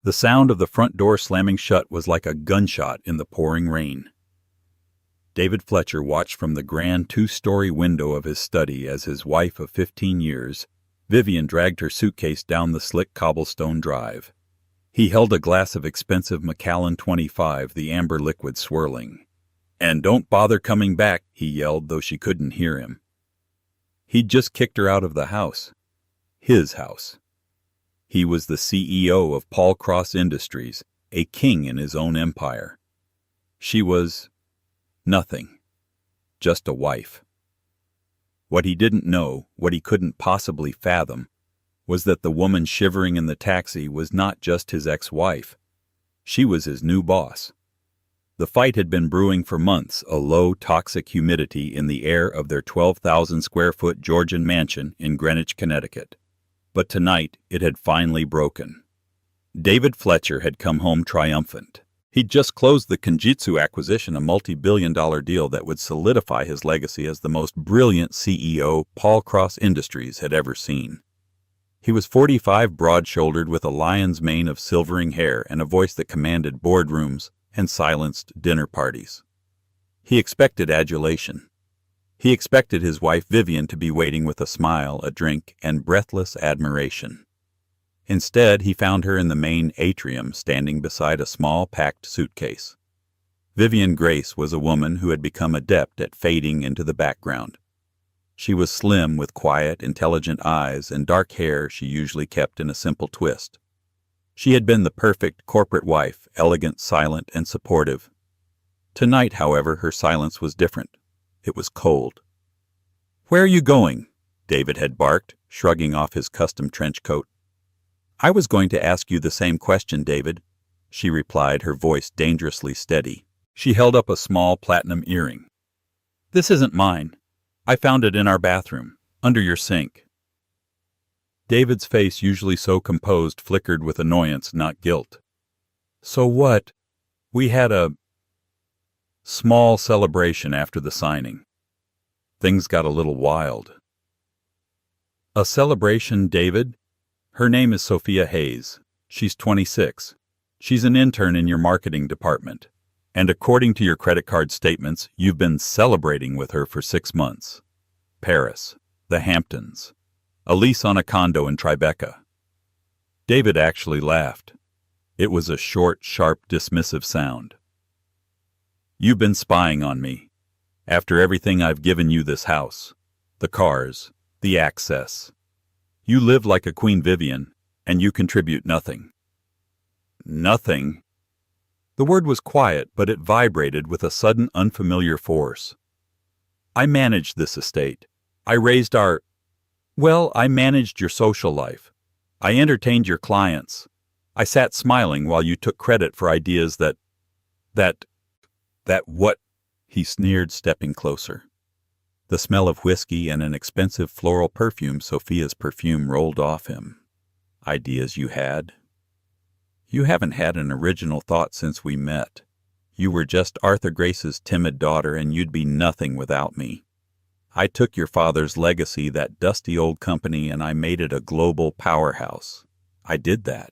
The sound of the front door slamming shut was like a gunshot in the pouring rain. David Fletcher watched from the grand two-story window of his study as his wife of 15 years, Vivian, dragged her suitcase down the slick cobblestone drive. He held a glass of expensive Macallan 25, the amber liquid swirling. "And don't bother coming back," he yelled, though she couldn't hear him. He'd just kicked her out of the house. His house. He was the CEO of Paul Cross Industries, a king in his own empire. She was nothing. Just a wife. What he didn't know, what he couldn't possibly fathom, was that the woman shivering in the taxi was not just his ex-wife. She was his new boss. The fight had been brewing for months, a low, toxic humidity in the air of their 12,000-square-foot Georgian mansion in Greenwich, Connecticut. But tonight it had finally broken. David Fletcher had come home triumphant. He'd just closed the Kenjutsu acquisition, a multi-billion-dollar deal that would solidify his legacy as the most brilliant CEO Paul Cross Industries had ever seen. He was 45, broad-shouldered, with a lion's mane of silvering hair and a voice that commanded boardrooms and silenced dinner parties. He expected adulation. He expected his wife Vivian to be waiting with a smile, a drink, and breathless admiration. Instead, he found her in the main atrium, standing beside a small, packed suitcase. Vivian Grace was a woman who had become adept at fading into the background. She was slim, with quiet, intelligent eyes and dark hair she usually kept in a simple twist. She had been the perfect corporate wife, elegant, silent, and supportive. Tonight, however, her silence was different. It was cold. "Where are you going?" David had barked, shrugging off his custom trench coat. "I was going to ask you the same question, David," she replied, her voice dangerously steady. She held up a small platinum earring. "This isn't mine. I found it in our bathroom, under your sink." David's face, usually so composed, flickered with annoyance, not guilt. "So what? We had a small celebration after the signing. Things got a little wild." "A celebration, David? Her name is Sophia Hayes. She's 26. She's an intern in your marketing department. And according to your credit card statements, you've been celebrating with her for 6 months. Paris, the Hamptons, a lease on a condo in Tribeca." David actually laughed. It was a short, sharp, dismissive sound. "You've been spying on me. After everything I've given you, this house, the cars, the access. You live like a Queen Vivian, and you contribute nothing." "Nothing?" The word was quiet, but it vibrated with a sudden unfamiliar force. "I managed this estate. I raised I managed your social life. I entertained your clients. I sat smiling while you took credit for ideas that what?" he sneered, stepping closer. The smell of whiskey and an expensive floral perfume, Sophia's perfume, rolled off him. "Ideas you had? You haven't had an original thought since we met. You were just Arthur Grace's timid daughter, and you'd be nothing without me. I took your father's legacy, that dusty old company, and I made it a global powerhouse. I did that."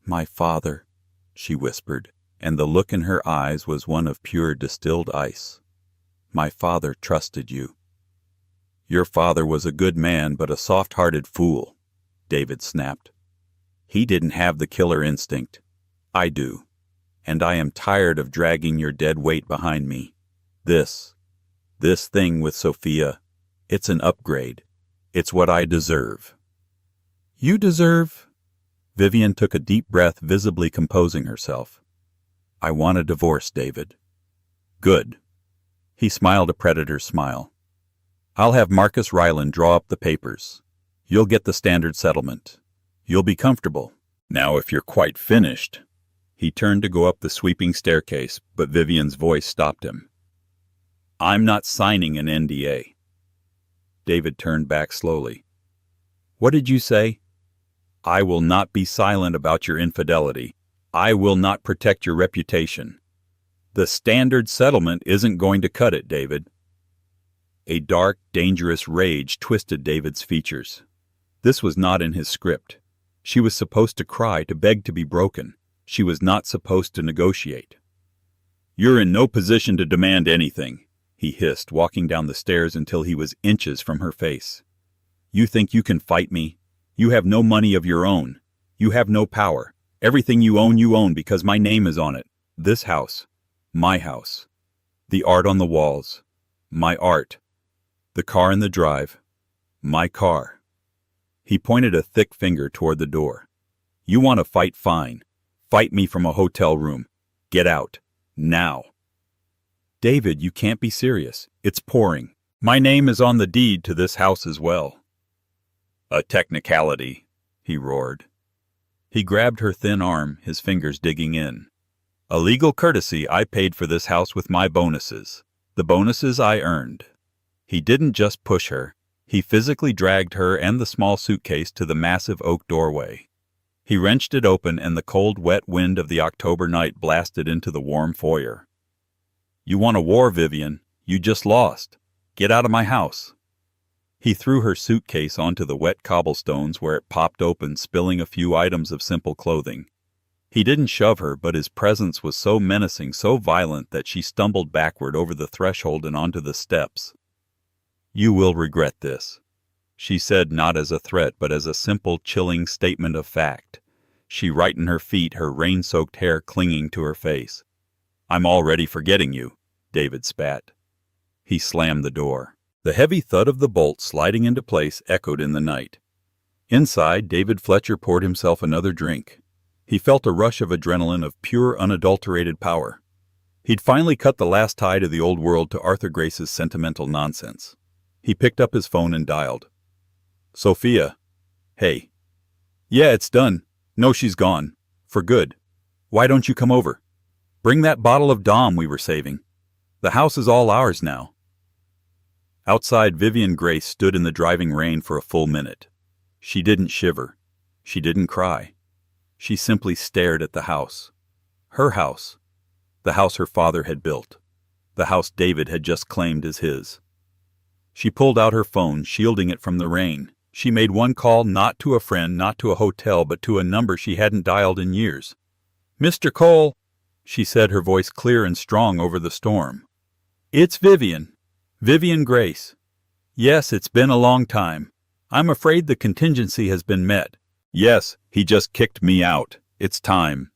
"My father," she whispered, and the look in her eyes was one of pure distilled ice. "My father trusted you." "Your father was a good man, but a soft-hearted fool," David snapped. "He didn't have the killer instinct. I do. And I am tired of dragging your dead weight behind me. This thing with Sophia, it's an upgrade. It's what I deserve." "You deserve—" Vivian took a deep breath, visibly composing herself. "I want a divorce, David." "Good." He smiled a predator's smile. "I'll have Marcus Ryland draw up the papers. You'll get the standard settlement. You'll be comfortable. Now, if you're quite finished—" He turned to go up the sweeping staircase, but Vivian's voice stopped him. "I'm not signing an NDA." David turned back slowly. "What did you say?" "I will not be silent about your infidelity. I will not protect your reputation. The standard settlement isn't going to cut it, David." A dark, dangerous rage twisted David's features. This was not in his script. She was supposed to cry, to beg to be broken. She was not supposed to negotiate. "You're in no position to demand anything," he hissed, walking down the stairs until he was inches from her face. "You think you can fight me? You have no money of your own. You have no power. Everything you own because my name is on it. This house. My house. The art on the walls. My art. The car in the drive. My car." He pointed a thick finger toward the door. "You want to fight, fine. Fight me from a hotel room. Get out. Now." "David, you can't be serious. It's pouring. My name is on the deed to this house as well." "A technicality," he roared. He grabbed her thin arm, his fingers digging in. "A legal courtesy. I paid for this house with my bonuses. The bonuses I earned." He didn't just push her. He physically dragged her and the small suitcase to the massive oak doorway. He wrenched it open, and the cold, wet wind of the October night blasted into the warm foyer. "You want a war, Vivian. You just lost. Get out of my house." He threw her suitcase onto the wet cobblestones, where it popped open, spilling a few items of simple clothing. He didn't shove her, but his presence was so menacing, so violent, that she stumbled backward over the threshold and onto the steps. "You will regret this," she said, not as a threat, but as a simple, chilling statement of fact. She rightened her feet, her rain-soaked hair clinging to her face. "I'm already forgetting you," David spat. He slammed the door. The heavy thud of the bolt sliding into place echoed in the night. Inside, David Fletcher poured himself another drink. He felt a rush of adrenaline, of pure, unadulterated power. He'd finally cut the last tie to the old world, to Arthur Grace's sentimental nonsense. He picked up his phone and dialed. "Sophia. Hey." "Yeah, it's done. No, she's gone. For good. Why don't you come over? Bring that bottle of Dom we were saving. The house is all ours now." Outside, Vivian Grace stood in the driving rain for a full minute. She didn't shiver. She didn't cry. She simply stared at the house. Her house. The house her father had built. The house David had just claimed as his. She pulled out her phone, shielding it from the rain. She made one call, not to a friend, not to a hotel, but to a number she hadn't dialed in years. "Mr. Cole," she said, her voice clear and strong over the storm. "It's Vivian. Vivian Grace. Yes, it's been a long time. I'm afraid the contingency has been met." "Yes, he just kicked me out. It's time."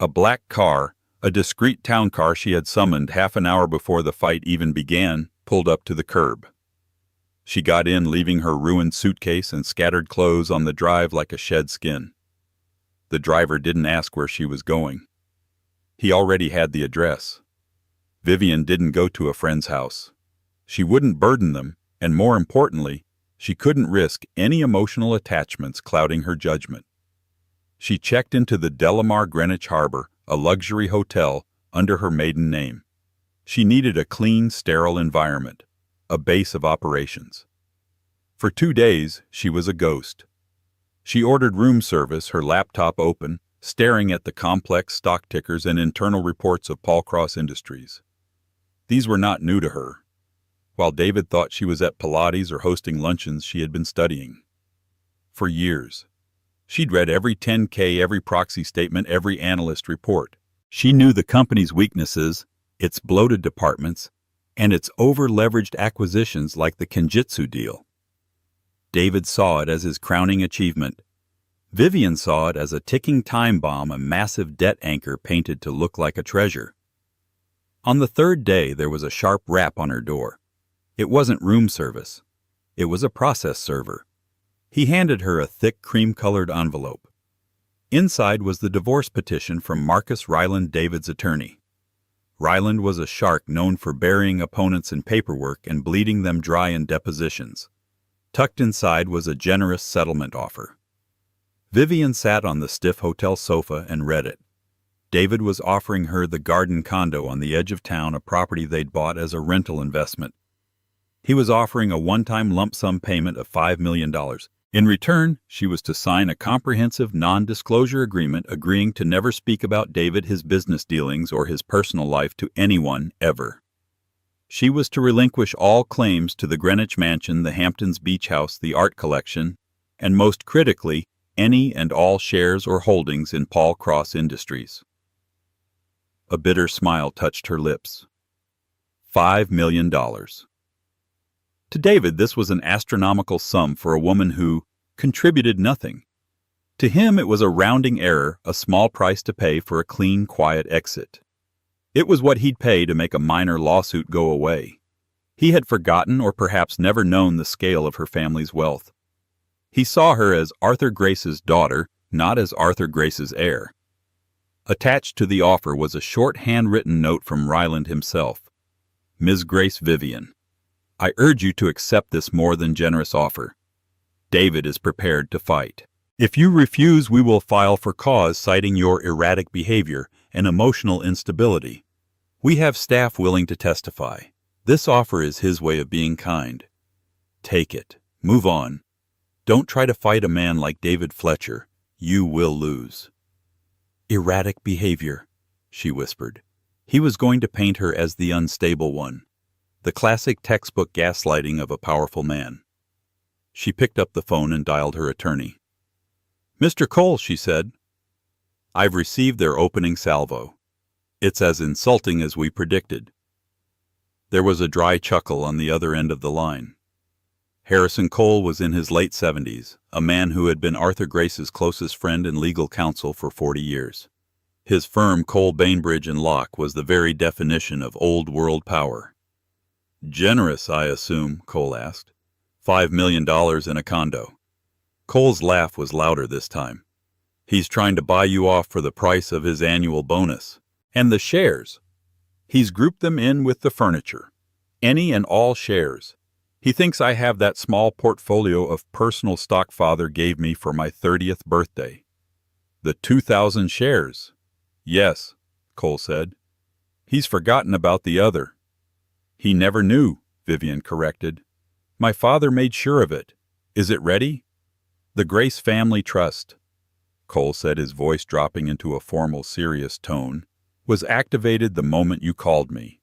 A black car, a discreet town car she had summoned half an hour before the fight even began, pulled up to the curb. She got in, leaving her ruined suitcase and scattered clothes on the drive like a shed skin. The driver didn't ask where she was going. He already had the address. Vivian didn't go to a friend's house. She wouldn't burden them, and more importantly, she couldn't risk any emotional attachments clouding her judgment. She checked into the Delamar Greenwich Harbor, a luxury hotel, under her maiden name. She needed a clean, sterile environment, a base of operations. For 2 days, she was a ghost. She ordered room service, her laptop open, staring at the complex stock tickers and internal reports of Paul Cross Industries. These were not new to her. While David thought she was at Pilates or hosting luncheons, she had been studying. For years. She'd read every 10K, every proxy statement, every analyst report. She knew the company's weaknesses, its bloated departments, and its over-leveraged acquisitions like the Kenjutsu deal. David saw it as his crowning achievement. Vivian saw it as a ticking time bomb, a massive debt anchor painted to look like a treasure. On the 3rd day, there was a sharp rap on her door. It wasn't room service. It was a process server. He handed her a thick, cream-colored envelope. Inside was the divorce petition from Marcus Ryland, David's attorney. Ryland was a shark known for burying opponents in paperwork and bleeding them dry in depositions. Tucked inside was a generous settlement offer. Vivian sat on the stiff hotel sofa and read it. David was offering her the garden condo on the edge of town, a property they'd bought as a rental investment. He was offering a one-time lump sum payment of $5 million. In return, she was to sign a comprehensive non-disclosure agreement agreeing to never speak about David, his business dealings, or his personal life to anyone, ever. She was to relinquish all claims to the Greenwich Mansion, the Hamptons Beach House, the art collection, and most critically, any and all shares or holdings in Paul Cross Industries. A bitter smile touched her lips. $5 million. To David, this was an astronomical sum for a woman who contributed nothing. To him, it was a rounding error, a small price to pay for a clean, quiet exit. It was what he'd pay to make a minor lawsuit go away. He had forgotten or perhaps never known the scale of her family's wealth. He saw her as Arthur Grace's daughter, not as Arthur Grace's heir. Attached to the offer was a short handwritten note from Ryland himself. Ms. Grace Vivian, I urge you to accept this more than generous offer. David is prepared to fight. If you refuse, we will file for cause citing your erratic behavior and emotional instability. We have staff willing to testify. This offer is his way of being kind. Take it. Move on. Don't try to fight a man like David Fletcher. You will lose. Erratic behavior, she whispered. He was going to paint her as the unstable one. The classic textbook gaslighting of a powerful man. She picked up the phone and dialed her attorney. Mr. Cole, she said. I've received their opening salvo. It's as insulting as we predicted. There was a dry chuckle on the other end of the line. Harrison Cole was in his late 70s, a man who had been Arthur Grace's closest friend and legal counsel for 40 years. His firm, Cole, Bainbridge & Locke, was the very definition of old-world power. Generous, I assume, Cole asked. $5 million in a condo. Cole's laugh was louder this time. He's trying to buy you off for the price of his annual bonus. And the shares. He's grouped them in with the furniture. Any and all shares. He thinks I have that small portfolio of personal stock father gave me for my 30th birthday. The 2,000 shares. Yes, Cole said. He's forgotten about the other. He never knew, Vivian corrected. My father made sure of it. Is it ready? The Grace Family Trust, Cole said, his voice dropping into a formal, serious tone, was activated the moment you called me.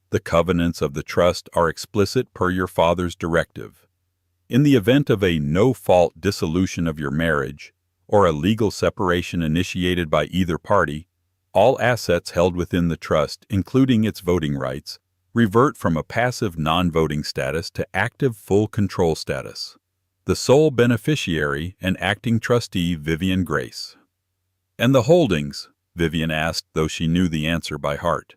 The covenants of the trust are explicit per your father's directive. In the event of a no-fault dissolution of your marriage, or a legal separation initiated by either party, all assets held within the trust, including its voting rights, revert from a passive non-voting status to active full control status. The sole beneficiary and acting trustee, Vivian Grace. And the holdings? Vivian asked, though she knew the answer by heart.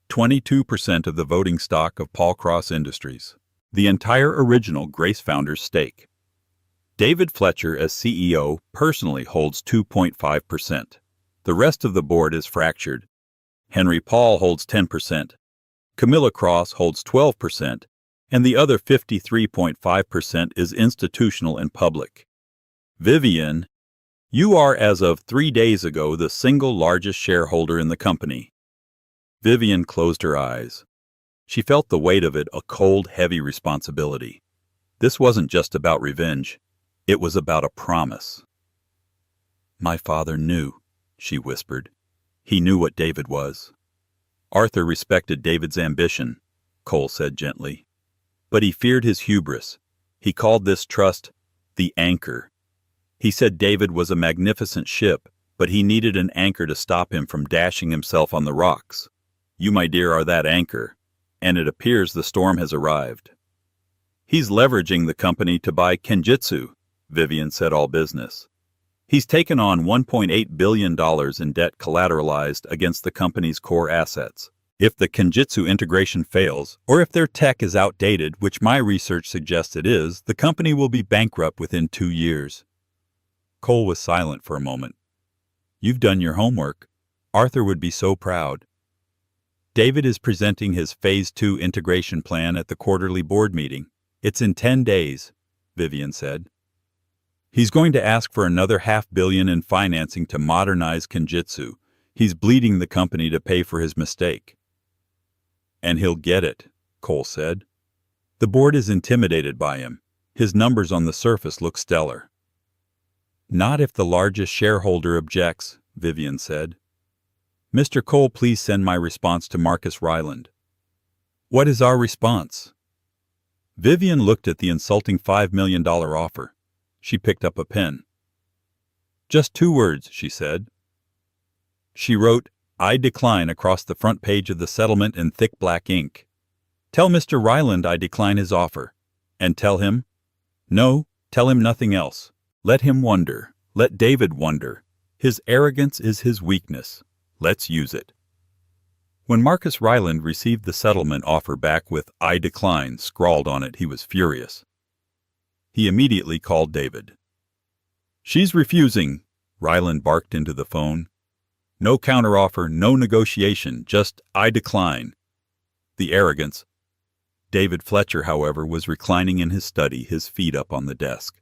22% of the voting stock of Paul Cross Industries. The entire original Grace founder's stake. David Fletcher, as CEO, personally holds 2.5%. The rest of the board is fractured. Henry Paul holds 10%. Camilla Cross holds 12%, and the other 53.5% is institutional and public. Vivian, you are, as of 3 days ago, the single largest shareholder in the company. Vivian closed her eyes. She felt the weight of it, a cold, heavy responsibility. This wasn't just about revenge. It was about a promise. My father knew, she whispered. He knew what David was. Arthur respected David's ambition, Cole said gently. But he feared his hubris. He called this trust the anchor. He said David was a magnificent ship, but he needed an anchor to stop him from dashing himself on the rocks. You, my dear, are that anchor, and it appears the storm has arrived. He's leveraging the company to buy Kenjutsu, Vivian said, all business. He's taken on $1.8 billion in debt collateralized against the company's core assets. If the Kenjutsu integration fails, or if their tech is outdated, which my research suggests it is, the company will be bankrupt within 2 years. Cole was silent for a moment. You've done your homework. Arthur would be so proud. David is presenting his Phase 2 integration plan at the quarterly board meeting. It's in 10 days, Vivian said. He's going to ask for another $500 million in financing to modernize Kenjutsu. He's bleeding the company to pay for his mistake. And he'll get it, Cole said. The board is intimidated by him. His numbers on the surface look stellar. Not if the largest shareholder objects, Vivian said. Mr. Cole, please send my response to Marcus Ryland. What is our response? Vivian looked at the insulting $5 million offer. She picked up a pen. Just 2 words, she said. She wrote, "I decline" across the front page of the settlement in thick black ink. "Tell Mr. Ryland I decline his offer. And tell him—" "No, tell him nothing else. Let him wonder. Let David wonder. His arrogance is his weakness. Let's use it." When Marcus Ryland received the settlement offer back with "I decline" scrawled on it, he was furious. He immediately called David. "She's refusing," Ryland barked into the phone. "No counteroffer, no negotiation, just 'I decline.' The arrogance." David Fletcher, however, was reclining in his study, his feet up on the desk.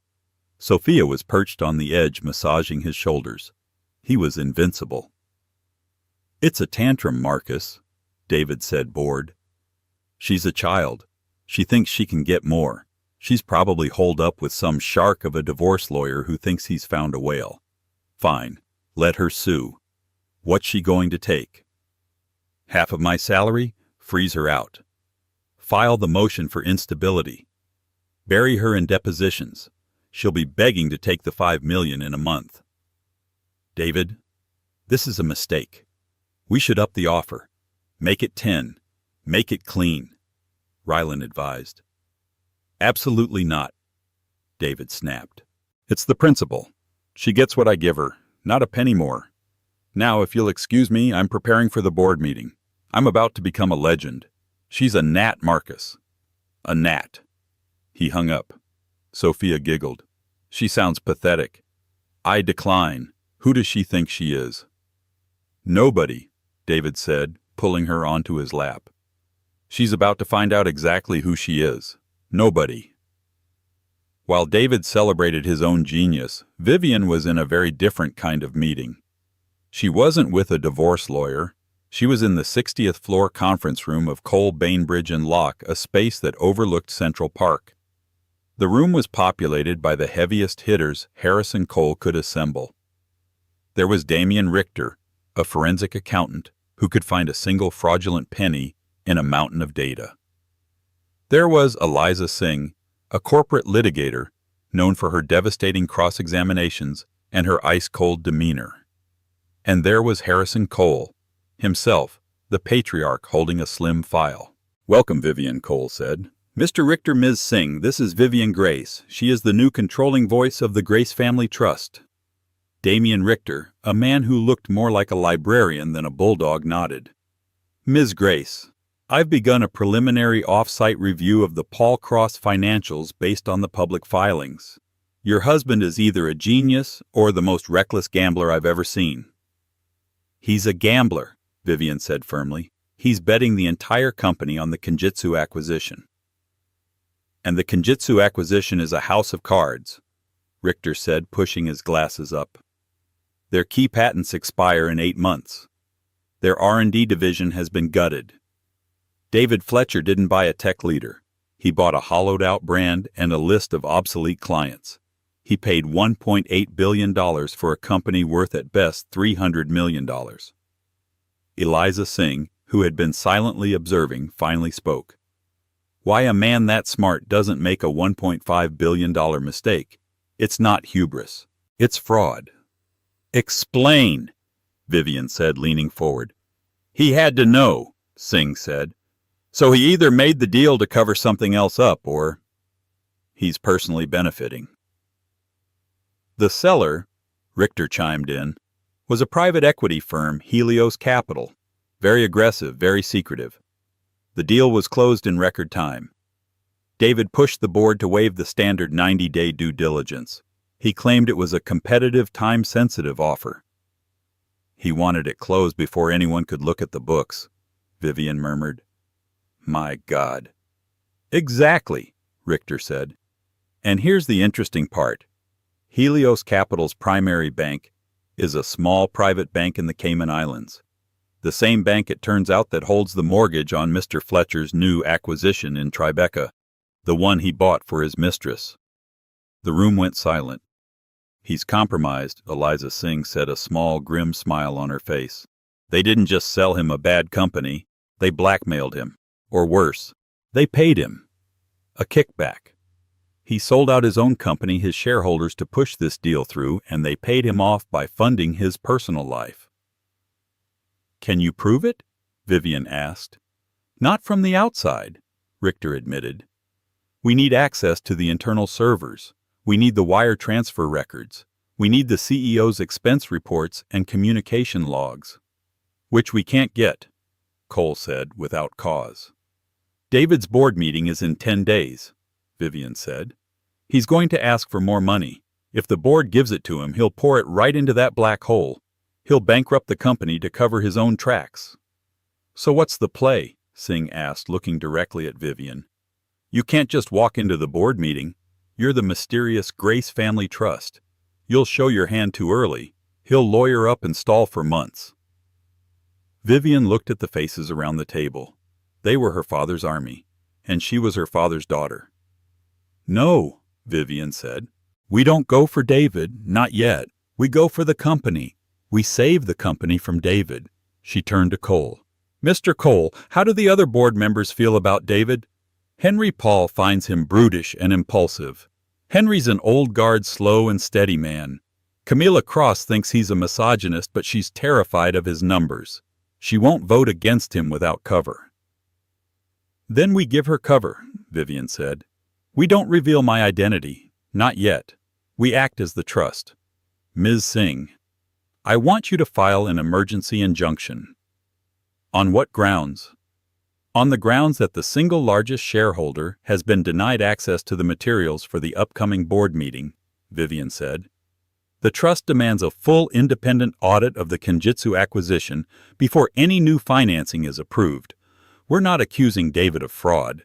Sophia was perched on the edge, massaging his shoulders. He was invincible. "It's a tantrum, Marcus," David said, bored. "She's a child. She thinks she can get more. She's probably holed up with some shark of a divorce lawyer who thinks he's found a whale. Fine, let her sue. What's she going to take? Half of my salary? Freeze her out. File the motion for instability. Bury her in depositions. She'll be begging to take the $5 million in a month. David, this is a mistake. We should up the offer. Make it 10. Make it clean," Ryland advised. "Absolutely not," David snapped. "It's the principle. She gets what I give her, not a penny more. Now, if you'll excuse me, I'm preparing for the board meeting. I'm about to become a legend. She's a gnat, Marcus. A gnat." He hung up. Sophia giggled. "She sounds pathetic. I decline. Who does she think she is?" "Nobody," David said, pulling her onto his lap. "She's about to find out exactly who she is. Nobody." While David celebrated his own genius, Vivian was in a very different kind of meeting. She wasn't with a divorce lawyer. She was in the 60th floor conference room of Cole, Bainbridge & Locke, a space that overlooked Central Park. The room was populated by the heaviest hitters Harrison Cole could assemble. There was Damian Richter, a forensic accountant who could find a single fraudulent penny in a mountain of data. There was Eliza Singh, a corporate litigator known for her devastating cross-examinations and her ice-cold demeanor. And there was Harrison Cole, himself, the patriarch holding a slim file. "Welcome, Vivian," Cole said. "Mr. Richter, Ms. Singh, this is Vivian Grace. She is the new controlling voice of the Grace Family Trust." Damian Richter, a man who looked more like a librarian than a bulldog, nodded. "Ms. Grace, I've begun a preliminary off-site review of the Paul Cross financials based on the public filings. Your husband is either a genius or the most reckless gambler I've ever seen." "He's a gambler," Vivian said firmly. "He's betting the entire company on the Kenjutsu acquisition." "And the Kenjutsu acquisition is a house of cards," Richter said, pushing his glasses up. "Their key patents expire in 8 months. Their R&D division has been gutted. David Fletcher didn't buy a tech leader. He bought a hollowed-out brand and a list of obsolete clients. He paid $1.8 billion for a company worth at best $300 million. Eliza Singh, who had been silently observing, finally spoke. "Why a man that smart doesn't make a $1.5 billion mistake. It's not hubris. It's fraud." "Explain," Vivian said, leaning forward. "He had to know," Singh said. "So he either made the deal to cover something else up, or he's personally benefiting." "The seller," Richter chimed in, "was a private equity firm, Helios Capital. Very aggressive, very secretive. The deal was closed in record time. David pushed the board to waive the standard 90-day due diligence. He claimed it was a competitive, time-sensitive offer." "He wanted it closed before anyone could look at the books," Vivian murmured. "My God." "Exactly," Richter said. "And here's the interesting part. Helios Capital's primary bank is a small private bank in the Cayman Islands. The same bank, it turns out, that holds the mortgage on Mr. Fletcher's new acquisition in Tribeca, the one he bought for his mistress." The room went silent. "He's compromised," Eliza Singh said, a small, grim smile on her face. "They didn't just sell him a bad company. They blackmailed him. Or worse, they paid him. A kickback. He sold out his own company his shareholders to push this deal through, and they paid him off by funding his personal life. Can you prove it? Vivian asked. Not from the outside, Richter admitted. We need access to the internal servers. We need the wire transfer records. We need the CEO's expense reports and communication logs. Which we can't get, Cole said without cause. David's board meeting is in 10 days, Vivian said. He's going to ask for more money. If the board gives it to him, he'll pour it right into that black hole. He'll bankrupt the company to cover his own tracks. So what's the play? Singh asked, looking directly at Vivian. You can't just walk into the board meeting. You're the mysterious Grace Family Trust. You'll show your hand too early. He'll lawyer up and stall for months. Vivian looked at the faces around the table. They were her father's army, and she was her father's daughter. No, Vivian said. We don't go for David, not yet. We go for the company. We save the company from David. She turned to Cole. Mr. Cole, how do the other board members feel about David? Henry Paul finds him brutish and impulsive. Henry's an old-guard, slow and steady man. Camilla Cross thinks he's a misogynist, but she's terrified of his numbers. She won't vote against him without cover. Then we give her cover, Vivian said. We don't reveal my identity. Not yet. We act as the trust. Ms. Singh, I want you to file an emergency injunction. On what grounds? On the grounds that the single largest shareholder has been denied access to the materials for the upcoming board meeting, Vivian said. The trust demands a full independent audit of the Kenjutsu acquisition before any new financing is approved. We're not accusing David of fraud.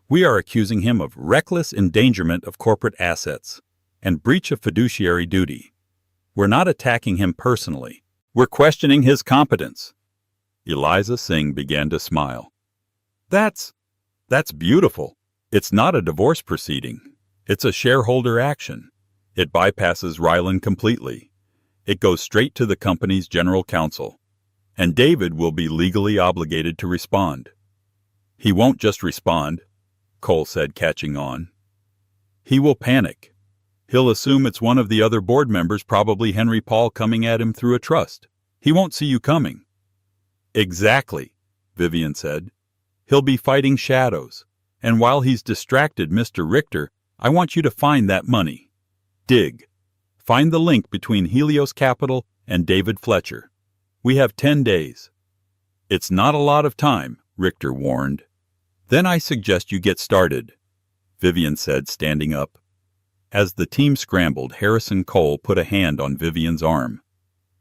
We are accusing him of reckless endangerment of corporate assets and breach of fiduciary duty. We're not attacking him personally. We're questioning his competence. Eliza Singh began to smile. That's beautiful. It's not a divorce proceeding. It's a shareholder action. It bypasses Ryland completely. It goes straight to the company's general counsel. And David will be legally obligated to respond. He won't just respond, Cole said, catching on. He will panic. He'll assume it's one of the other board members, probably Henry Paul, coming at him through a trust. He won't see you coming. Exactly, Vivian said. He'll be fighting shadows. And while he's distracted Mr. Richter, I want you to find that money. Dig. Find the link between Helios Capital and David Fletcher. We have 10 days. It's not a lot of time, Richter warned. Then I suggest you get started, Vivian said, standing up. As the team scrambled, Harrison Cole put a hand on Vivian's arm.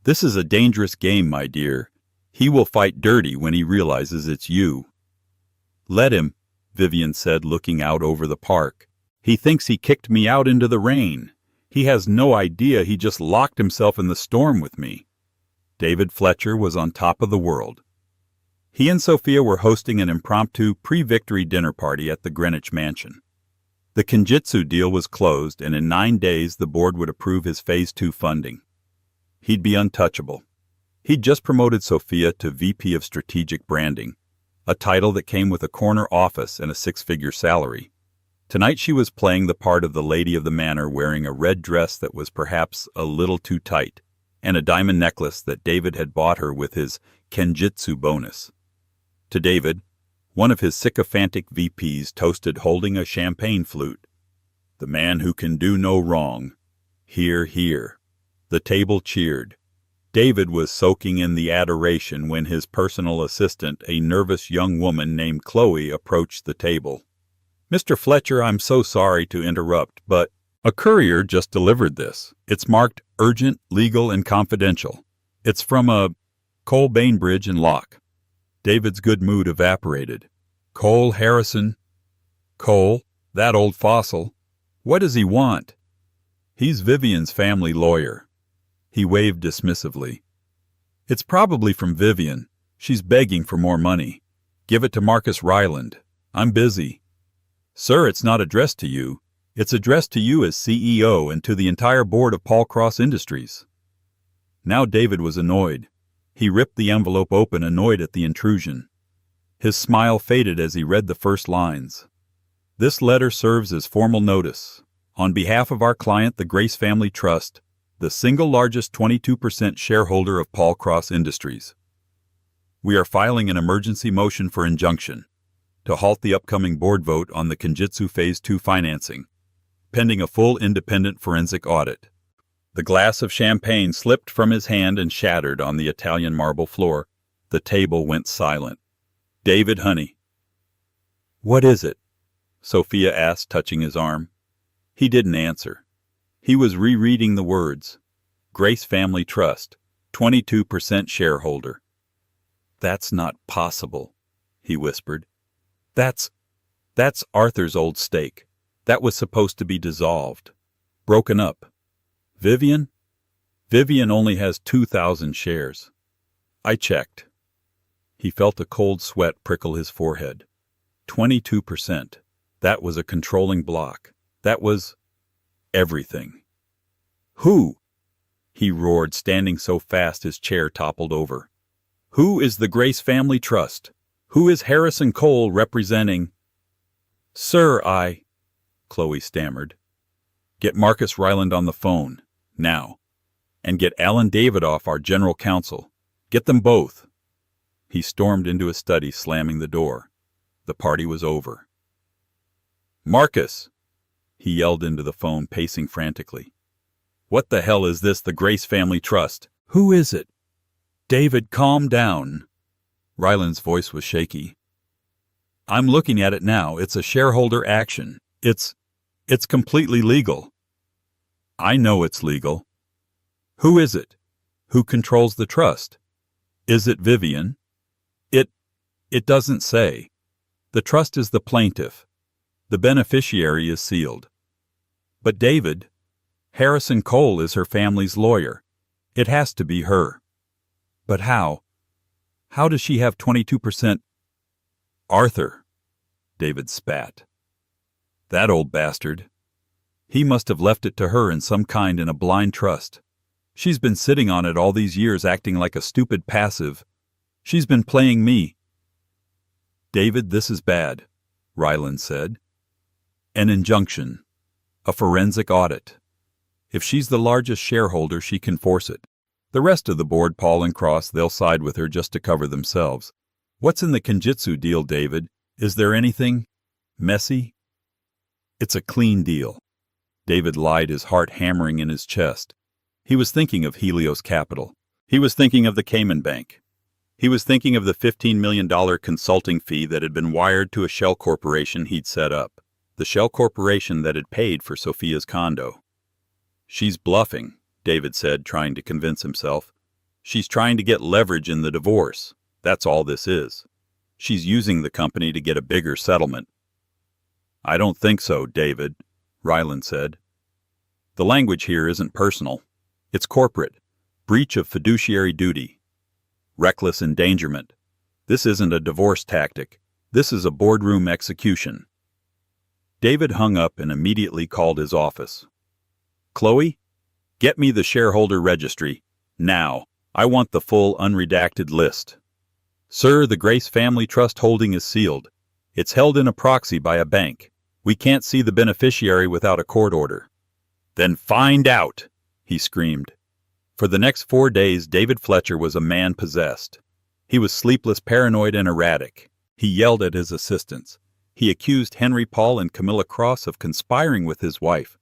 This is a dangerous game, my dear. He will fight dirty when he realizes it's you. Let him, Vivian said, looking out over the park. He thinks he kicked me out into the rain. He has no idea he just locked himself in the storm with me. David Fletcher was on top of the world. He and Sophia were hosting an impromptu pre-victory dinner party at the Greenwich Mansion. The Kenjutsu deal was closed, and in 9 days the board would approve his Phase 2 funding. He'd be untouchable. He'd just promoted Sophia to VP of Strategic Branding, a title that came with a corner office and a 6-figure salary. Tonight she was playing the part of the lady of the manor, wearing a red dress that was perhaps a little too tight, and a diamond necklace that David had bought her with his Kenjutsu bonus. To David, one of his sycophantic VPs toasted holding a champagne flute. The man who can do no wrong. Hear, hear. The table cheered. David was soaking in the adoration when his personal assistant, a nervous young woman named Chloe, approached the table. Mr. Fletcher, I'm so sorry to interrupt, but a courier just delivered this. It's marked urgent, legal, and confidential. It's from a Cole Bainbridge and Locke. David's good mood evaporated. Cole Harrison? Cole, that old fossil. What does he want? He's Vivian's family lawyer. He waved dismissively. It's probably from Vivian. She's begging for more money. Give it to Marcus Ryland. I'm busy. Sir, it's not addressed to you. It's addressed to you as CEO and to the entire board of Paul Cross Industries. Now David was annoyed. He ripped the envelope open, annoyed at the intrusion. His smile faded as he read the first lines. This letter serves as formal notice. On behalf of our client, the Grace Family Trust, the single largest 22% shareholder of Paul Cross Industries, we are filing an emergency motion for injunction to halt the upcoming board vote on the Kenjutsu Phase 2 financing, pending a full independent forensic audit. The glass of champagne slipped from his hand and shattered on the Italian marble floor. The table went silent. "David, honey." "What is it?" Sophia asked, touching his arm. He didn't answer. He was rereading the words. Grace Family Trust, 22% shareholder. "That's not possible," he whispered. That's Arthur's old stake. That was supposed to be dissolved. Broken up. Vivian only has 2,000 shares. I checked. He felt a cold sweat prickle his forehead. 22%. That was a controlling block. That was everything. "Who?" he roared, standing so fast his chair toppled over. "Who is the Grace Family Trust? Who is Harrison Cole representing?" "Sir, Chloe stammered. "Get Marcus Ryland on the phone, now. And get Alan Davidoff, our general counsel. Get them both." He stormed into his study, slamming the door. The party was over. "Marcus!" he yelled into the phone, pacing frantically. "What the hell is this, the Grace Family Trust? Who is it?" "David, calm down." Ryland's voice was shaky. "I'm looking at it now. It's a shareholder action. It's completely legal." "I know it's legal." "Who is it? Who controls the trust? Is it Vivian?" It doesn't say. The trust is the plaintiff. The beneficiary is sealed. But David, Harrison Cole is her family's lawyer. It has to be her. But how? How does she have 22%? "Arthur," David spat. "That old bastard. He must have left it to her in some kind in a blind trust. She's been sitting on it all these years acting like a stupid passive. She's been playing me." "David, this is bad," Ryland said. "An injunction. A forensic audit. If she's the largest shareholder, she can force it. The rest of the board, Paul and Cross, they'll side with her just to cover themselves. What's in the Kenjutsu deal, David? Is there anything messy?" "It's a clean deal." David lied, his heart hammering in his chest. He was thinking of Helios Capital. He was thinking of the Cayman Bank. He was thinking of the $15 million consulting fee that had been wired to a shell corporation he'd set up, the shell corporation that had paid for Sophia's condo. "She's bluffing," David said, trying to convince himself. "She's trying to get leverage in the divorce. That's all this is. She's using the company to get a bigger settlement." "I don't think so, David," Ryland said. "The language here isn't personal. It's corporate. Breach of fiduciary duty. Reckless endangerment. This isn't a divorce tactic. This is a boardroom execution." David hung up and immediately called his office. "Chloe, get me the shareholder registry. Now. I want the full unredacted list." "Sir, the Grace Family Trust holding is sealed. It's held in a proxy by a bank. We can't see the beneficiary without a court order." "Then find out!" he screamed. For the next 4 days, David Fletcher was a man possessed. He was sleepless, paranoid, and erratic. He yelled at his assistants. He accused Henry Paul and Camilla Cross of conspiring with his wife.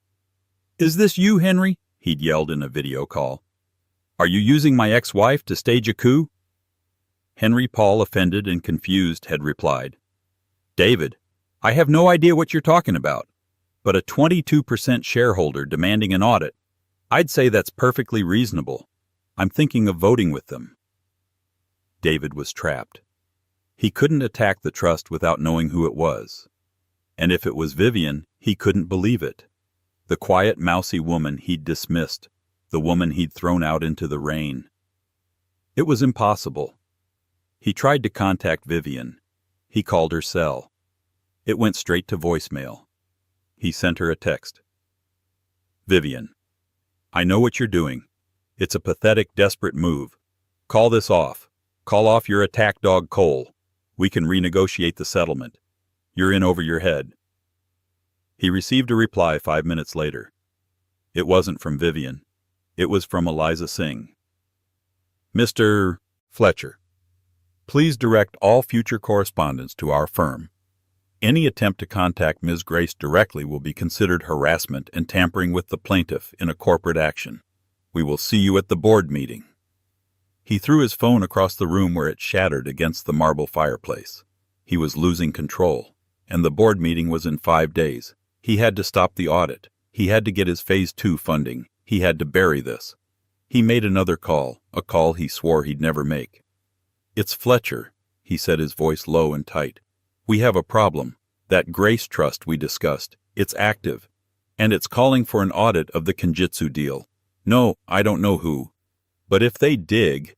"Is this you, Henry?" he'd yelled in a video call. "Are you using my ex-wife to stage a coup?" Henry Paul, offended and confused, had replied, "David, I have no idea what you're talking about, but a 22% shareholder demanding an audit, I'd say that's perfectly reasonable. I'm thinking of voting with them." David was trapped. He couldn't attack the trust without knowing who it was. And if it was Vivian, he couldn't believe it. The quiet, mousy woman he'd dismissed, the woman he'd thrown out into the rain. It was impossible. He tried to contact Vivian. He called her cell. It went straight to voicemail. He sent her a text. "Vivian, I know what you're doing. It's a pathetic, desperate move. Call this off. Call off your attack dog Cole. We can renegotiate the settlement. You're in over your head." He received a reply 5 minutes later. It wasn't from Vivian. It was from Eliza Singh. Mr. Fletcher, please direct all future correspondence to our firm. Any attempt to contact Ms. Grace directly will be considered harassment and tampering with the plaintiff in a corporate action. We will see you at the board meeting. He threw his phone across the room where it shattered against the marble fireplace. He was losing control, and the board meeting was in 5 days. He had to stop the audit. He had to get his Phase 2 funding. He had to bury this. He made another call, a call he swore he'd never make. It's Fletcher, he said, his voice low and tight. We have a problem. That Grace Trust we discussed, it's active, and it's calling for an audit of the Kenjutsu deal. No, I don't know who. But if they dig,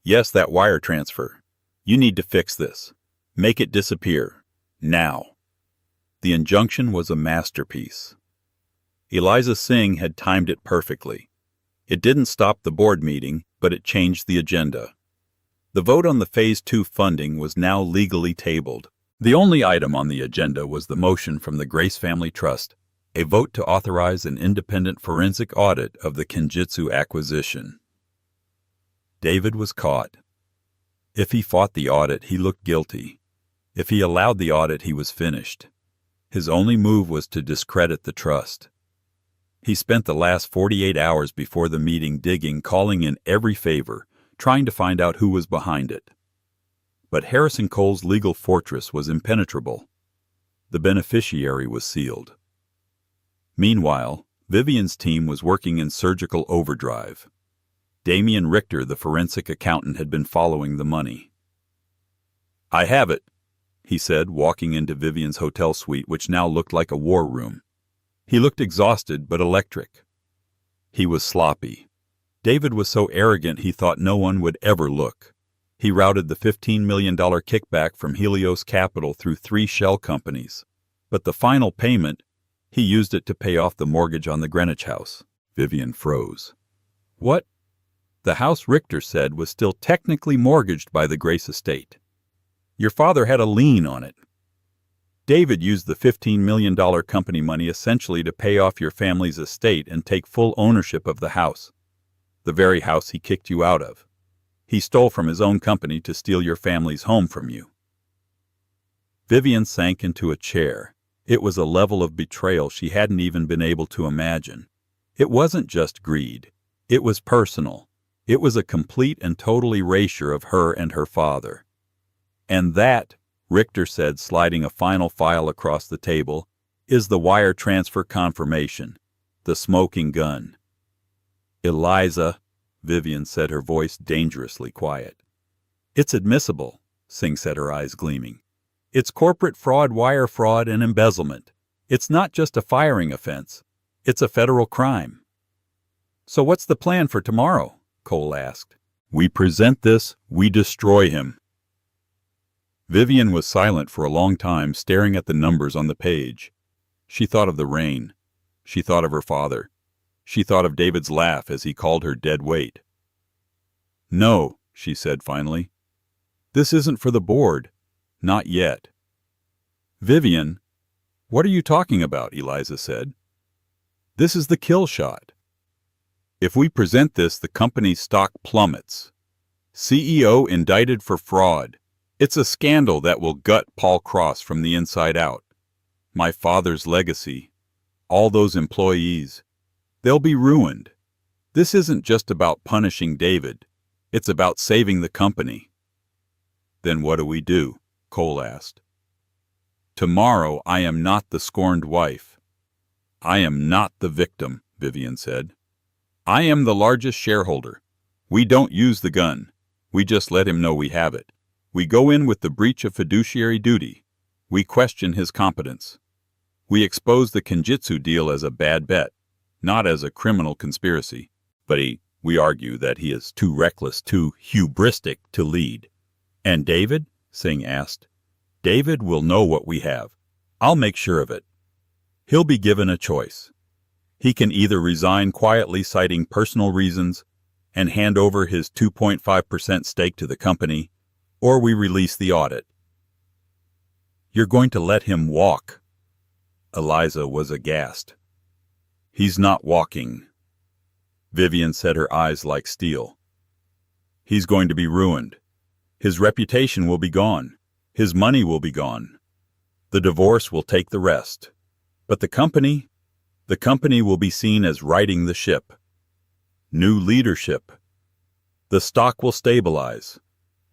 yes, that wire transfer. You need to fix this. Make it disappear. Now. The injunction was a masterpiece. Eliza Singh had timed it perfectly. It didn't stop the board meeting, but it changed the agenda. The vote on the Phase 2 funding was now legally tabled. The only item on the agenda was the motion from the Grace Family Trust, a vote to authorize an independent forensic audit of the Kenjutsu acquisition. David was caught. If he fought the audit, he looked guilty. If he allowed the audit, he was finished. His only move was to discredit the trust. He spent the last 48 hours before the meeting digging, calling in every favor, trying to find out who was behind it. But Harrison Cole's legal fortress was impenetrable. The beneficiary was sealed. Meanwhile, Vivian's team was working in surgical overdrive. Damian Richter, the forensic accountant, had been following the money. I have it, he said, walking into Vivian's hotel suite, which now looked like a war room. He looked exhausted but electric. He was sloppy. David was so arrogant he thought no one would ever look. He routed the $15 million kickback from Helios Capital through 3 shell companies. But the final payment, he used it to pay off the mortgage on the Greenwich house. Vivian froze. What? The house, Richter said, was still technically mortgaged by the Grace estate. Your father had a lien on it. David used the $15 million company money essentially to pay off your family's estate and take full ownership of the house. The very house he kicked you out of. He stole from his own company to steal your family's home from you. Vivian sank into a chair. It was a level of betrayal she hadn't even been able to imagine. It wasn't just greed. It was personal. It was a complete and total erasure of her and her father. And that, Richter said, sliding a final file across the table, is the wire transfer confirmation, the smoking gun. Eliza, Vivian said, her voice dangerously quiet. It's admissible, Singh said, her eyes gleaming. It's corporate fraud, wire fraud, and embezzlement. It's not just a firing offense. It's a federal crime. So what's the plan for tomorrow? Cole asked. We present this, we destroy him. Vivian was silent for a long time, staring at the numbers on the page. She thought of the rain. She thought of her father. She thought of David's laugh as he called her dead weight. No, she said finally. This isn't for the board. Not yet. Vivian, what are you talking about? Eliza said. This is the kill shot. If we present this, the company's stock plummets. CEO indicted for fraud. It's a scandal that will gut Paul Cross from the inside out. My father's legacy. All those employees. They'll be ruined. This isn't just about punishing David. It's about saving the company. Then what do we do? Cole asked. Tomorrow I am not the scorned wife. I am not the victim, Vivian said. I am the largest shareholder. We don't use the gun. We just let him know we have it. We go in with the breach of fiduciary duty. We question his competence. We expose the Kenjutsu deal as a bad bet, not as a criminal conspiracy. But we argue that he is too reckless, too hubristic to lead. And David? Singh asked. David will know what we have. I'll make sure of it. He'll be given a choice. He can either resign quietly citing personal reasons and hand over his 2.5% stake to the company, or we release the audit. You're going to let him walk. Eliza was aghast. "He's not walking." Vivian said, her eyes like steel. "He's going to be ruined. His reputation will be gone. His money will be gone. The divorce will take the rest. But the company will be seen as righting the ship. New leadership. The stock will stabilize.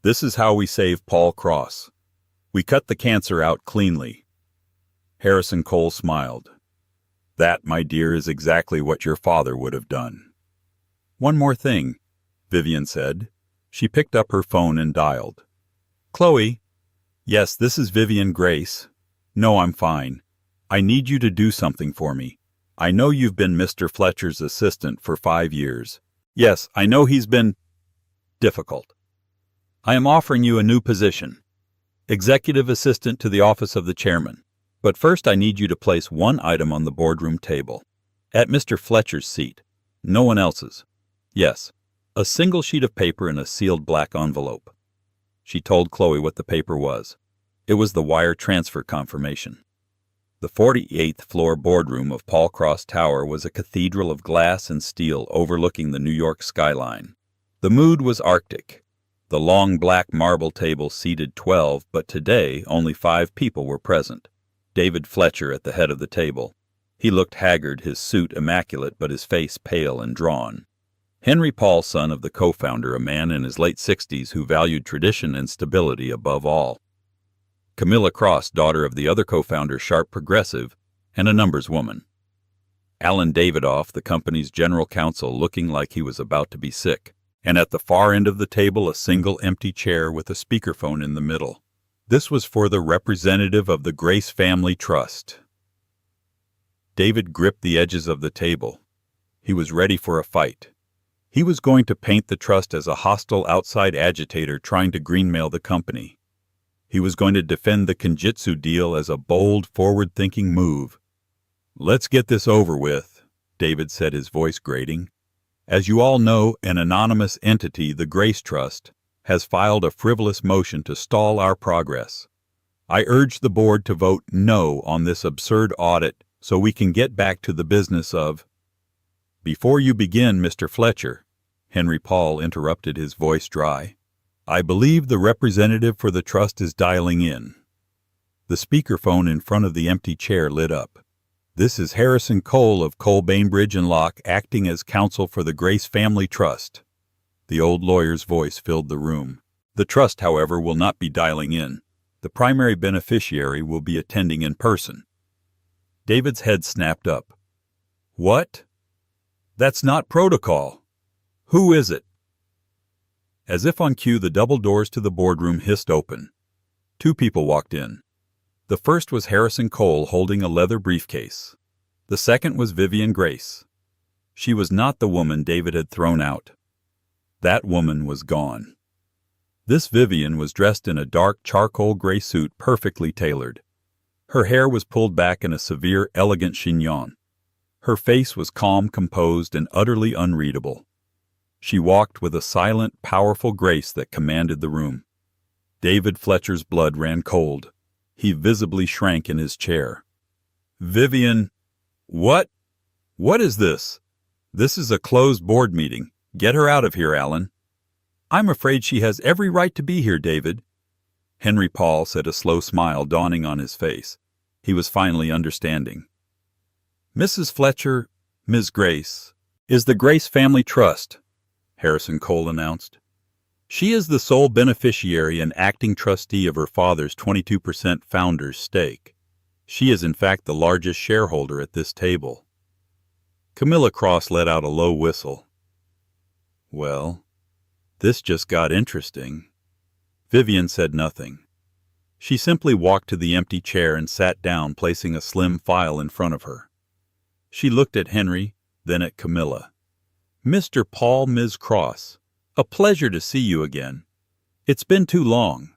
This is how we save Paul Cross. We cut the cancer out cleanly." Harrison Cole smiled. "That, my dear, is exactly what your father would have done." "One more thing," Vivian said. She picked up her phone and dialed. "Chloe?" "Yes, this is Vivian Grace." "No, I'm fine. I need you to do something for me. I know you've been Mr. Fletcher's assistant for 5 years. Yes, I know he's been difficult. I am offering you a new position, executive assistant to the office of the chairman. But first I need you to place one item on the boardroom table. At Mr. Fletcher's seat. No one else's. Yes, a single sheet of paper in a sealed black envelope." She told Chloe what the paper was. It was the wire transfer confirmation. The 48th floor boardroom of Paul Cross Tower was a cathedral of glass and steel overlooking the New York skyline. The mood was Arctic. The long black marble table seated 12, but today only 5 people were present. David Fletcher at the head of the table. He looked haggard, his suit immaculate, but his face pale and drawn. Henry Paul, son of the co-founder, a man in his late 60s who valued tradition and stability above all. Camilla Cross, daughter of the other co-founder, sharp progressive, and a numbers woman. Alan Davidoff, the company's general counsel, looking like he was about to be sick. And at the far end of the table, a single empty chair with a speakerphone in the middle. This was for the representative of the Grace Family Trust. David gripped the edges of the table. He was ready for a fight. He was going to paint the trust as a hostile outside agitator trying to greenmail the company. He was going to defend the Kenjutsu deal as a bold, forward-thinking move. "Let's get this over with," David said, his voice grating. "As you all know, an anonymous entity, the Grace Trust, has filed a frivolous motion to stall our progress. I urge the board to vote no on this absurd audit so we can get back to the business of—" "Before you begin, Mr. Fletcher," Henry Paul interrupted, his voice dry, "I believe the representative for the trust is dialing in." The speakerphone in front of the empty chair lit up. "This is Harrison Cole of Cole, Bainbridge & Locke, acting as counsel for the Grace Family Trust." The old lawyer's voice filled the room. "The trust, however, will not be dialing in. The primary beneficiary will be attending in person." David's head snapped up. "What? That's not protocol. Who is it?" As if on cue, the double doors to the boardroom hissed open. 2 people walked in. The first was Harrison Cole holding a leather briefcase. The second was Vivian Grace. She was not the woman David had thrown out. That woman was gone. This Vivian was dressed in a dark charcoal gray suit perfectly tailored. Her hair was pulled back in a severe, elegant chignon. Her face was calm, composed, and utterly unreadable. She walked with a silent, powerful grace that commanded the room. David Fletcher's blood ran cold. He visibly shrank in his chair. "Vivian, what? What is this? This is a closed board meeting. Get her out of here, Alan." "I'm afraid she has every right to be here, David." Henry Paul said, a slow smile dawning on his face. He was finally understanding. "Mrs. Fletcher, Ms. Grace, is the Grace Family Trust," Harrison Cole announced. "She is the sole beneficiary and acting trustee of her father's 22% founder's stake. She is in fact the largest shareholder at this table." Camilla Cross let out a low whistle. "Well, this just got interesting." Vivian said nothing. She simply walked to the empty chair and sat down, placing a slim file in front of her. She looked at Henry, then at Camilla. "Mr. Paul, Ms. Cross, a pleasure to see you again. It's been too long."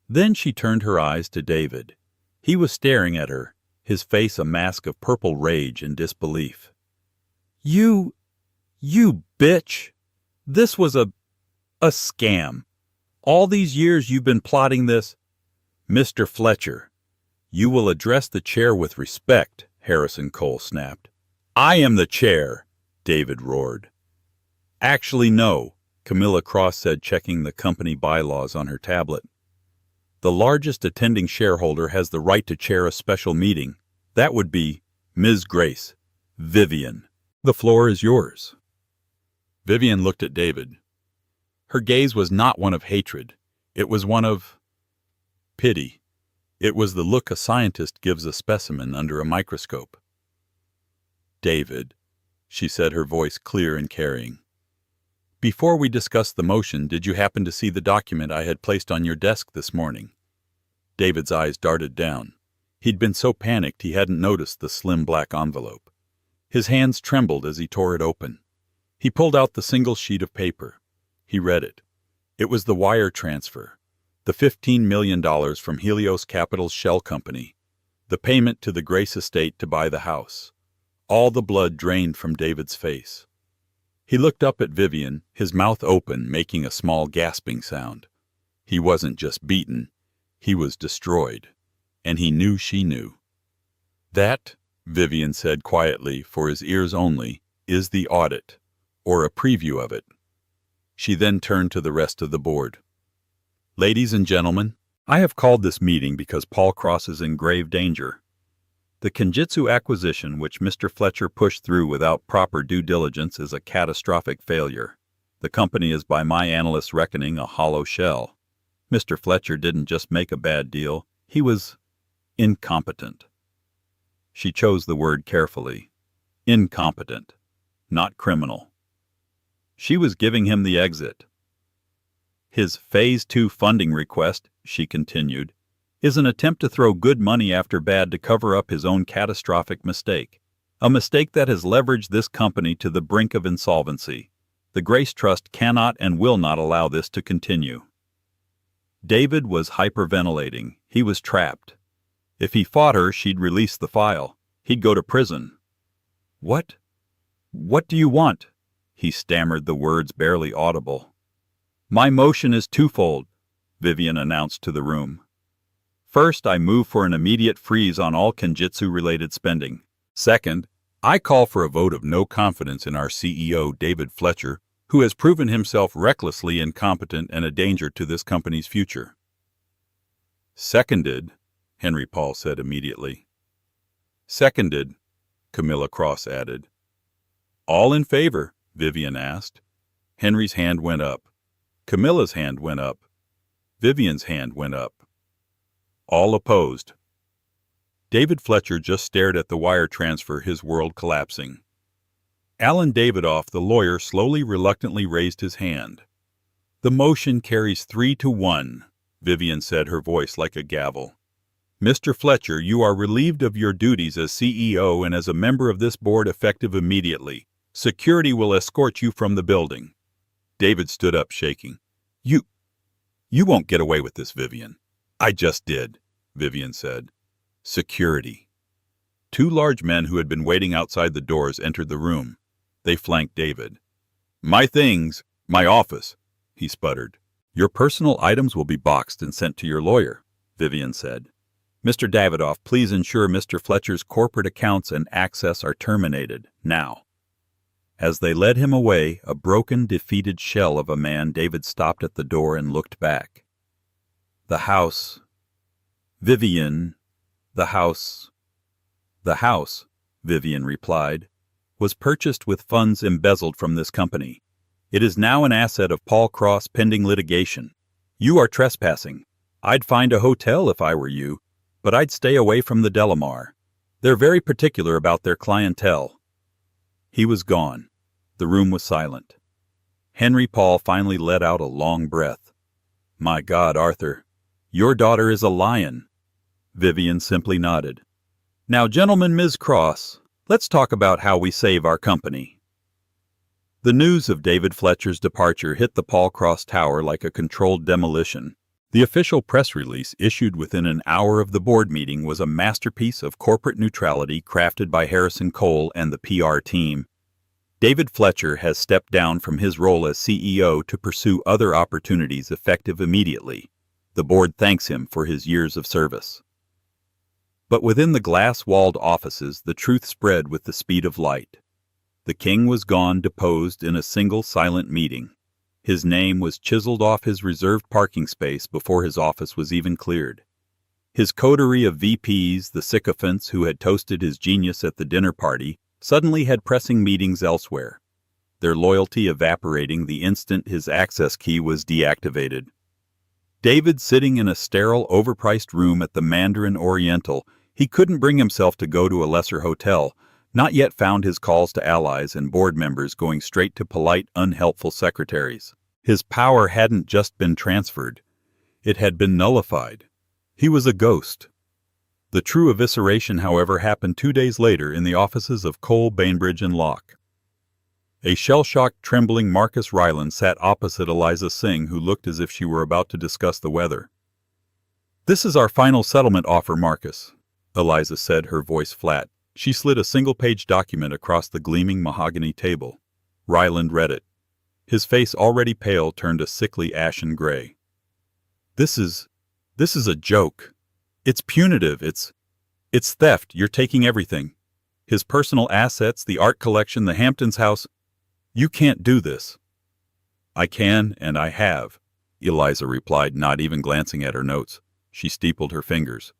Then she turned her eyes to David. He was staring at her, his face a mask of purple rage and disbelief. You bitch! This was a scam. All these years you've been plotting this." "Mr. Fletcher, You will address the chair with respect, Harrison Cole snapped. I am the chair, David roared. Actually, no, Camilla Cross said, checking the company bylaws on her tablet. The largest attending shareholder has the right to chair a special meeting. That would be Ms. Grace. Vivian. The floor is yours. Vivian looked at David. Her gaze was not one of hatred. It was one of pity. It was the look a scientist gives a specimen under a microscope. David, she said, her voice clear and carrying. Before we discussed the motion, did you happen to see the document I had placed on your desk this morning? David's eyes darted down. He'd been so panicked he hadn't noticed the slim black envelope. His hands trembled as he tore it open. He pulled out the single sheet of paper. He read it. It was the wire transfer, the $15 million from Helios Capital's shell company, the payment to the Grace estate to buy the house. All the blood drained from David's face. He looked up at Vivian, his mouth open, making a small gasping sound. He wasn't just beaten, he was destroyed, and he knew she knew. That, Vivian said quietly, for his ears only, is the audit, or a preview of it. She then turned to the rest of the board. Ladies and gentlemen, I have called this meeting because Paul Cross is in grave danger. The Kenjutsu acquisition, which Mr. Fletcher pushed through without proper due diligence, is a catastrophic failure. The company is, by my analyst's reckoning, a hollow shell. Mr. Fletcher didn't just make a bad deal, he was incompetent. She chose the word carefully. Incompetent, not criminal. She was giving him the exit. His Phase 2 funding request, she continued, is an attempt to throw good money after bad to cover up his own catastrophic mistake. A mistake that has leveraged this company to the brink of insolvency. The Grace Trust cannot and will not allow this to continue. David was hyperventilating. He was trapped. If he fought her, she'd release the file. He'd go to prison. What do you want? He stammered, the words barely audible. My motion is twofold, Vivian announced to the room. First, I move for an immediate freeze on all Kenjutsu-related spending. Second, I call for a vote of no confidence in our CEO, David Fletcher, who has proven himself recklessly incompetent and a danger to this company's future. Seconded, Henry Paul said immediately. Seconded, Camilla Cross added. All in favor? Vivian asked. Henry's hand went up. Camilla's hand went up. Vivian's hand went up. All opposed. David Fletcher just stared at the wire transfer, his world collapsing. Alan Davidoff, the lawyer, slowly, reluctantly raised his hand. The motion carries 3-1, Vivian said, her voice like a gavel. Mr. Fletcher, you are relieved of your duties as CEO and as a member of this board effective immediately. Security will escort you from the building. David stood up, shaking. You won't get away with this, Vivian. I just did, Vivian said. Security. Two large men who had been waiting outside the doors entered the room. They flanked David. My things, my office, he sputtered. Your personal items will be boxed and sent to your lawyer, Vivian said. Mr. Davidoff, please ensure Mr. Fletcher's corporate accounts and access are terminated, now. As they led him away, a broken, defeated shell of a man, David stopped at the door and looked back. The house. Vivian. The house. The house, Vivian replied, was purchased with funds embezzled from this company. It is now an asset of Paul Cross pending litigation. You are trespassing. I'd find a hotel if I were you, but I'd stay away from the Delamar. They're very particular about their clientele. He was gone. The room was silent. Henry Paul finally let out a long breath. My God, Arthur, your daughter is a lion. Vivian simply nodded. Now, gentlemen, Ms. Cross, let's talk about how we save our company. The news of David Fletcher's departure hit the Paul Cross Tower like a controlled demolition. The official press release issued within an hour of the board meeting was a masterpiece of corporate neutrality crafted by Harrison Cole and the PR team. David Fletcher has stepped down from his role as CEO to pursue other opportunities effective immediately. The board thanks him for his years of service. But within the glass-walled offices, the truth spread with the speed of light. The king was gone, deposed in a single silent meeting. His name was chiseled off his reserved parking space before his office was even cleared. His coterie of VPs, the sycophants who had toasted his genius at the dinner party, suddenly had pressing meetings elsewhere, their loyalty evaporating the instant his access key was deactivated. David, sitting in a sterile, overpriced room at the Mandarin Oriental, he couldn't bring himself to go to a lesser hotel, not yet found his calls to allies and board members going straight to polite, unhelpful secretaries. His power hadn't just been transferred. It had been nullified. He was a ghost. The true evisceration, however, happened 2 days later in the offices of Cole, Bainbridge, and Locke. A shell-shocked, trembling Marcus Ryland sat opposite Eliza Singh, who looked as if she were about to discuss the weather. "This is our final settlement offer, Marcus," Eliza said, her voice flat. She slid a single-page document across the gleaming mahogany table. Ryland read it. His face, already pale, turned a sickly ashen gray. This is a joke. It's punitive. It's theft. You're taking everything. His personal assets, the art collection, the Hamptons house. You can't do this." "I can, and I have," Eliza replied, not even glancing at her notes. She steepled her fingers.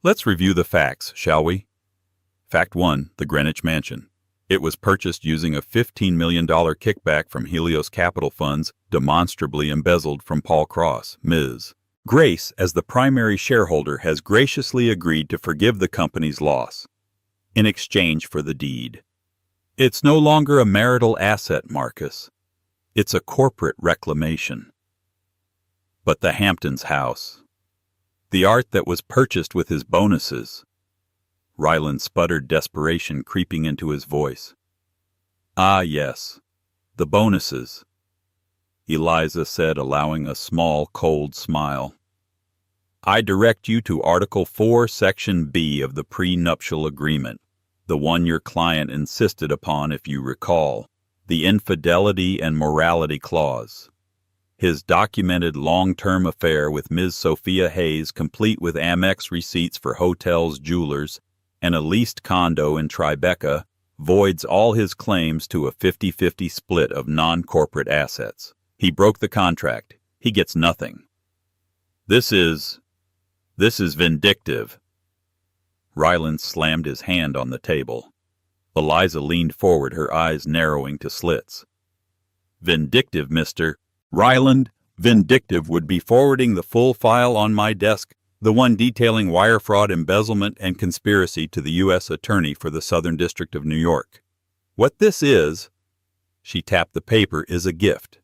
"Let's review the facts, shall we? Fact 1, the Greenwich Mansion. It was purchased using a $15 million kickback from Helios Capital Funds, demonstrably embezzled from Paul Cross, Ms. Grace, as the primary shareholder, has graciously agreed to forgive the company's loss in exchange for the deed. It's no longer a marital asset, Marcus. It's a corporate reclamation. But the Hamptons house, the art that was purchased with his bonuses." Ryland sputtered, desperation creeping into his voice. "Ah, yes, the bonuses," Eliza said, allowing a small, cold smile. "I direct you to Article 4, Section B of the prenuptial agreement, the one your client insisted upon, if you recall, the infidelity and morality clause. His documented long-term affair with Ms. Sophia Hayes, complete with Amex receipts for hotels, jewelers, and a leased condo in Tribeca, voids all his claims to a 50-50 split of non-corporate assets. He broke the contract. He gets nothing. This is vindictive." Ryland slammed his hand on the table. Eliza leaned forward, her eyes narrowing to slits. "Vindictive, Mr. Ryland, vindictive would be forwarding the full file on my desk, the one detailing wire fraud, embezzlement, and conspiracy, to the U.S. Attorney for the Southern District of New York. What this is," she tapped the paper, "is a gift.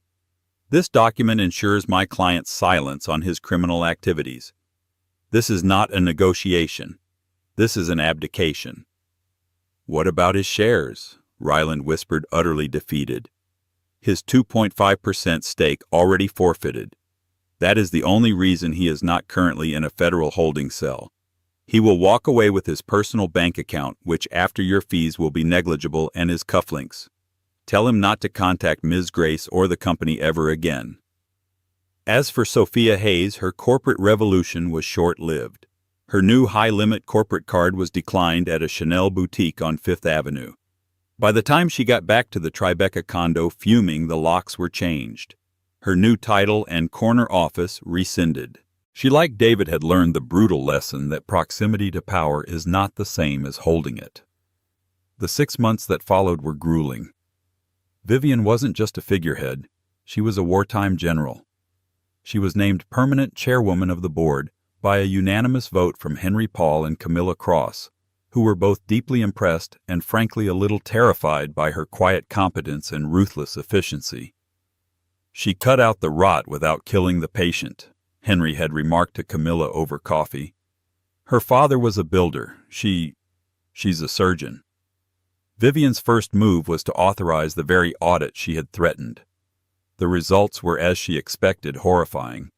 This document ensures my client's silence on his criminal activities. This is not a negotiation. This is an abdication." "What about his shares?" Ryland whispered, utterly defeated. "His 2.5% stake already forfeited. That is the only reason he is not currently in a federal holding cell. He will walk away with his personal bank account, which after your fees will be negligible, and his cufflinks. Tell him not to contact Ms. Grace or the company ever again." As for Sophia Hayes, her corporate revolution was short-lived. Her new high-limit corporate card was declined at a Chanel boutique on Fifth Avenue. By the time she got back to the Tribeca condo, fuming, the locks were changed. Her new title and corner office rescinded. She, like David, had learned the brutal lesson that proximity to power is not the same as holding it. The 6 months that followed were grueling. Vivian wasn't just a figurehead. She was a wartime general. She was named permanent chairwoman of the board by a unanimous vote from Henry Paul and Camilla Cross, who were both deeply impressed and frankly a little terrified by her quiet competence and ruthless efficiency. "She cut out the rot without killing the patient," Henry had remarked to Camilla over coffee. "Her father was a builder. She's a surgeon." Vivian's first move was to authorize the very audit she had threatened. The results were, as she expected, horrifying.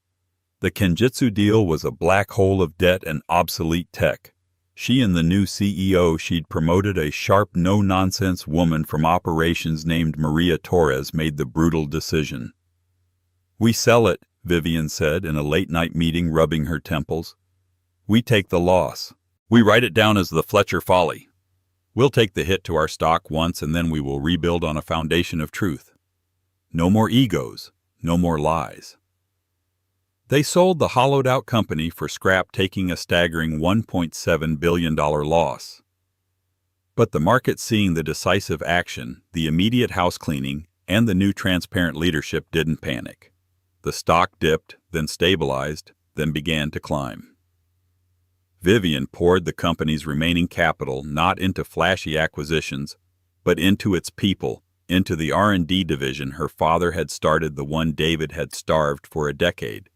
The Kenjutsu deal was a black hole of debt and obsolete tech. She and the new CEO she'd promoted, a sharp, no-nonsense woman from operations named Maria Torres, made the brutal decision. "We sell it," Vivian said in a late-night meeting, rubbing her temples. "We take the loss. We write it down as the Fletcher folly. We'll take the hit to our stock once and then we will rebuild on a foundation of truth. No more egos, no more lies. They sold the hollowed-out company for scrap, taking a staggering $1.7 billion loss. But the market, seeing the decisive action, the immediate house cleaning, and the new transparent leadership, didn't panic. The stock dipped, then stabilized, then began to climb. Vivian poured the company's remaining capital not into flashy acquisitions, but into its people, into the R&D division her father had started, the one David had starved for a decade.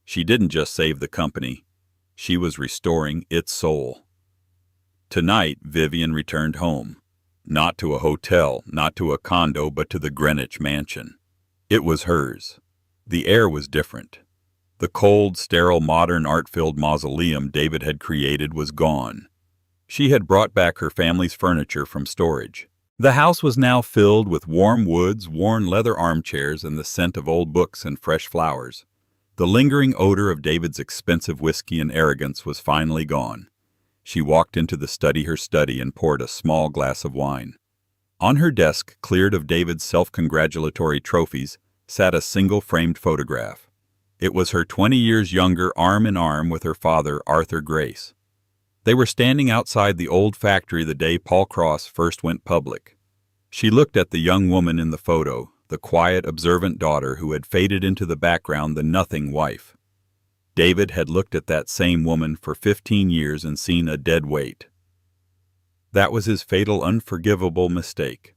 She didn't just save the company, she was restoring its soul. Tonight, Vivian returned home. Not to a hotel, not to a condo, but to the Greenwich mansion. It was hers. The air was different. The cold, sterile, modern, art-filled mausoleum David had created was gone. She had brought back her family's furniture from storage. The house was now filled with warm woods, worn leather armchairs, and the scent of old books and fresh flowers. The lingering odor of David's expensive whiskey and arrogance was finally gone. She walked into the study, her study, and poured a small glass of wine. On her desk, cleared of David's self-congratulatory trophies, sat a single framed photograph. It was her 20 years younger, arm in arm with her father, Arthur Grace. They were standing outside the old factory the day Paul Cross first went public. She looked at the young woman in the photo, the quiet, observant daughter who had faded into the background, the nothing wife. David had looked at that same woman for 15 years and seen a dead weight. That was his fatal, unforgivable mistake.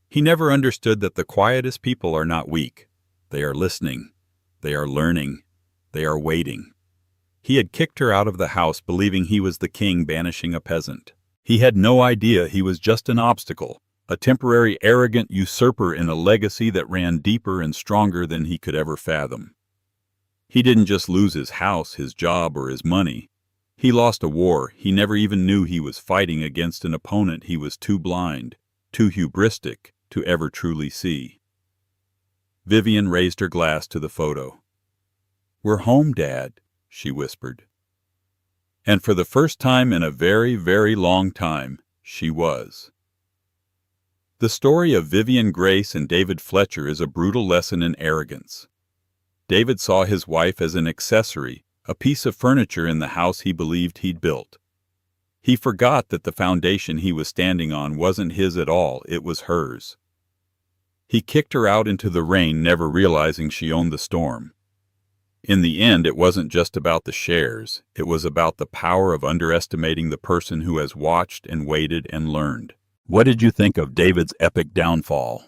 He never understood that the quietest people are not weak. They are listening. They are learning. They are waiting. He had kicked her out of the house believing he was the king banishing a peasant. He had no idea he was just an obstacle, a temporary arrogant usurper in a legacy that ran deeper and stronger than he could ever fathom. He didn't just lose his house, his job, or his money. He lost a war he never even knew he was fighting against, an opponent he was too blind, too hubristic to ever truly see. Vivian raised her glass to the photo. "We're home, Dad," she whispered. And for the first time in a very, very long time, she was. The story of Vivian Grace and David Fletcher is a brutal lesson in arrogance. David saw his wife as an accessory, a piece of furniture in the house he believed he'd built. He forgot that the foundation he was standing on wasn't his at all, it was hers. He kicked her out into the rain, never realizing she owned the storm. In the end, it wasn't just about the shares, it was about the power of underestimating the person who has watched and waited and learned. What did you think of David's epic downfall?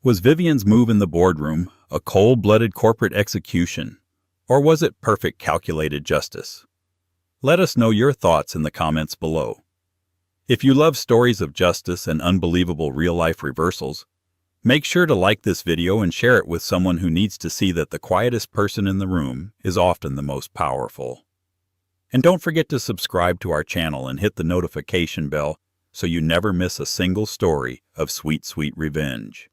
Was Vivian's move in the boardroom a cold-blooded corporate execution, or was it perfect calculated justice? Let us know your thoughts in the comments below. If you love stories of justice and unbelievable real-life reversals, make sure to like this video and share it with someone who needs to see that the quietest person in the room is often the most powerful. And don't forget to subscribe to our channel and hit the notification bell so you never miss a single story of sweet, sweet revenge.